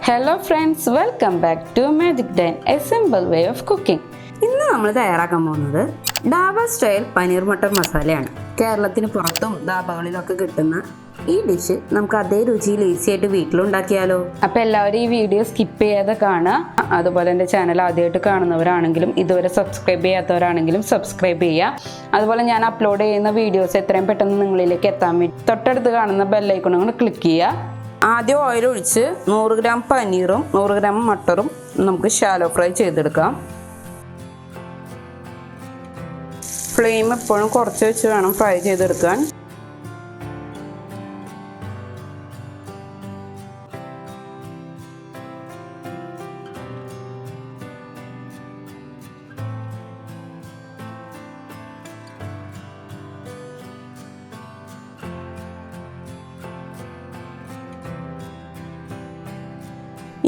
Hello friends, welcome back to Magic Dine, a simple way of cooking. ഇന്ന് നമ്മൾ തയ്യാറാക്കാൻ പോകുന്നത് ഡാബ സ്റ്റൈൽ പനീർ മട്ടർ മസാലയാണ്. കേരളത്തിന് പുറത്തും ധാബകളിലൊക്കെ കിട്ടുന്ന ഈ ഡിഷ് നമുക്ക് അതേ രുചിയിൽ ഈസി ആയിട്ട് വീട്ടിലുണ്ടാക്കിയാലോ? അപ്പോൾ എല്ലാവരും ഈ വീഡിയോ സ്കിപ്പ് ചെയ്യാതെ കാണുക. അതുപോലെ എൻ്റെ ചാനൽ ആദ്യമായിട്ട് കാണുന്നവരാണെങ്കിലും ഇതുവരെ സബ്സ്ക്രൈബ് ചെയ്യാത്തവരാണെങ്കിലും സബ്സ്ക്രൈബ് ചെയ്യുക. അതുപോലെ ഞാൻ അപ്ലോഡ് ചെയ്യുന്ന വീഡിയോസ് എത്രയും പെട്ടെന്ന് നിങ്ങളിലേക്ക് എത്താൻ വേണ്ടി തൊട്ടടുത്ത് കാണുന്ന ബെല്ലൈക്കൺ കൂടെ ക്ലിക്ക് ചെയ്യുക. ആദ്യം ഓയിൽ ഒഴിച്ച് 100 ഗ്രാം പനീറും 100 ഗ്രാം മട്ടറും നമുക്ക് ഷാലോ ഫ്രൈ ചെയ്തെടുക്കാം. ഫ്ലെയിം എപ്പോഴും കുറച്ച് വെച്ച് വേണം ഫ്രൈ ചെയ്തെടുക്കാൻ.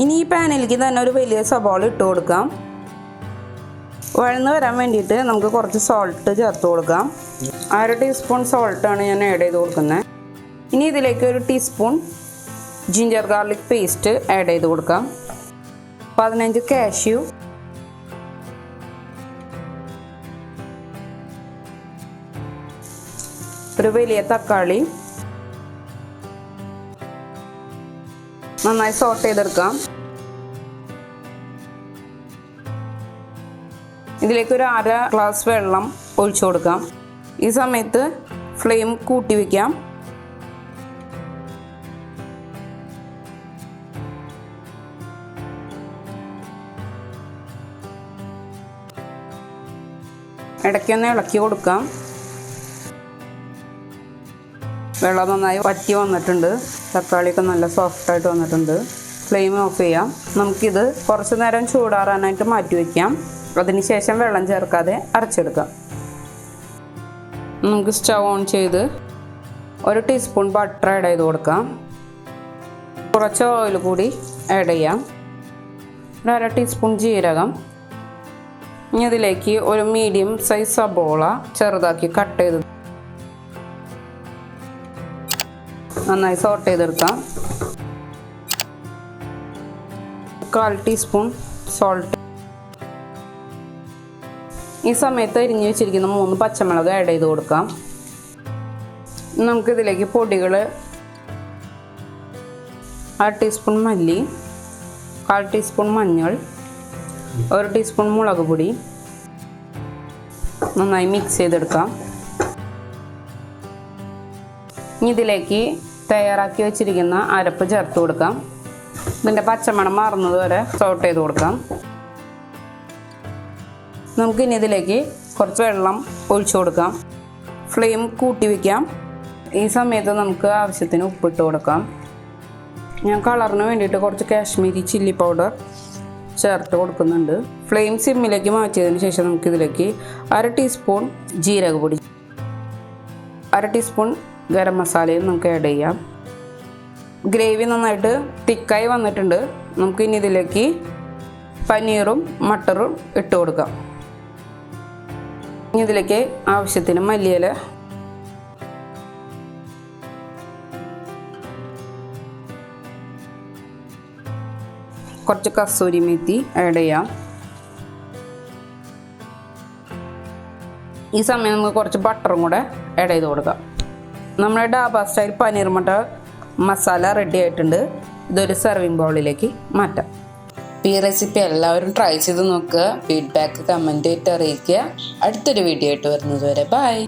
ഇനി ഈ പാനിലേക്ക് തന്നെ ഒരു വലിയ സവാള ഇട്ട് കൊടുക്കാം. വഴന്ന് വരാൻ വേണ്ടിയിട്ട് നമുക്ക് കുറച്ച് സോൾട്ട് ചേർത്ത് കൊടുക്കാം. 1/2 ടീസ്പൂൺ സോൾട്ടാണ് ഞാൻ ആഡ് ചെയ്ത് കൊടുക്കുന്നത്. ഇനി ഇതിലേക്ക് 1 teaspoon ginger garlic paste add ചെയ്ത് കൊടുക്കാം. 15 കാഷ്യൂ, ഒരു വലിയ തക്കാളി നന്നായി സോട്ട് ചെയ്തെടുക്കാം. ഇതിലേക്ക് ഒരു 1/2 ഗ്ലാസ് വെള്ളം ഒഴിച്ചു കൊടുക്കാം. ഈ സമയത്ത് ഫ്ലെയിം കൂട്ടി വയ്ക്കാം. ഇടയ്ക്കൊന്ന് ഇളക്കി കൊടുക്കാം. വെള്ളം നന്നായി വറ്റി വന്നിട്ടുണ്ട്. തക്കാളിയൊക്കെ നല്ല സോഫ്റ്റായിട്ട് വന്നിട്ടുണ്ട്. ഫ്ലെയിം ഓഫ് ചെയ്യാം. നമുക്കിത് കുറച്ച് നേരം ചൂടാറാനായിട്ട് മാറ്റി വയ്ക്കാം. അതിനുശേഷം വെള്ളം ചേർക്കാതെ അരച്ചെടുക്കാം. നമുക്ക് സ്റ്റവ് ഓൺ ചെയ്ത് 1 ടീസ്പൂൺ ബട്ടർ ആഡ് ചെയ്ത് കൊടുക്കാം. കുറച്ച് ഓയിൽ കൂടി ആഡ് ചെയ്യാം. 1/2 ടീസ്പൂൺ ജീരകം. ഇനി ഇതിലേക്ക് ഒരു മീഡിയം സൈസ് സബോള ചെറുതാക്കി കട്ട് ചെയ്ത് നന്നായി സോട്ട് ചെയ്തെടുക്കാം. 1/4 ടീസ്പൂൺ സോൾട്ട്. ഈ സമയത്ത് അരിഞ്ഞു വെച്ചിരിക്കുന്ന 3 പച്ചമുളക് ആഡ് ചെയ്ത് കൊടുക്കാം. നമുക്കിതിലേക്ക് പൊടികൾ 1/2 ടീസ്പൂൺ മല്ലി, 1/4 ടീസ്പൂൺ മഞ്ഞൾ, 1 ടീസ്പൂൺ മുളക് പൊടി നന്നായി മിക്സ് ചെയ്തെടുക്കാം. ഇനി ഇതിലേക്ക് തയ്യാറാക്കി വെച്ചിരിക്കുന്ന അരപ്പ് ചേർത്ത് കൊടുക്കാം. ഇതിൻ്റെ പച്ചമണം മാറുന്നത് വരെ സോട്ട് ചെയ്ത് കൊടുക്കാം. നമുക്കിനി ഇതിലേക്ക് കുറച്ച് വെള്ളം ഒഴിച്ചു കൊടുക്കാം. ഫ്ലെയിം കൂട്ടി വയ്ക്കാം. ഈ സമയത്ത് നമുക്ക് ആവശ്യത്തിന് ഉപ്പിട്ട് കൊടുക്കാം. ഞാൻ കളറിന് വേണ്ടിയിട്ട് കുറച്ച് കാശ്മീരി ചില്ലി പൗഡർ ചേർത്ത് കൊടുക്കുന്നുണ്ട്. ഫ്ലെയിം സിമ്മിലേക്ക് മാറ്റിയതിന് ശേഷം നമുക്കിതിലേക്ക് 1/2 ടീസ്പൂൺ ജീരകപ്പൊടി, 1/2 ടീസ്പൂൺ ഗരം മസാലയും നമുക്ക് ആഡ് ചെയ്യാം. ഗ്രേവി നന്നായിട്ട് തിക്കായി വന്നിട്ടുണ്ട്. നമുക്കിനി ഇതിലേക്ക് പനീറും മട്ടറും ഇട്ട് കൊടുക്കാം. ഇനി ഇതിലേക്ക് ആവശ്യത്തിന് മല്ലിയില, കുറച്ച് കസൂരി മേത്തി ആഡ് ചെയ്യാം. ഈ സമയം നമുക്ക് കുറച്ച് ബട്ടറും കൂടെ ആഡ് ചെയ്ത് കൊടുക്കാം. നമ്മുടെ ഡാബ സ്റ്റൈൽ പനീർ മട്ടർ മസാല റെഡി ആയിട്ടുണ്ട്. ഇതൊരു സെർവിങ് ബൗളിലേക്ക് മാറ്റാം. ഈ റെസിപ്പി എല്ലാവരും ട്രൈ ചെയ്ത് നോക്കുക. ഫീഡ്ബാക്ക് കമൻറ്റ് ആയിട്ട് അറിയിക്കുക. അടുത്തൊരു വീഡിയോ ആയിട്ട് വരുന്നത് വരെ ബൈ.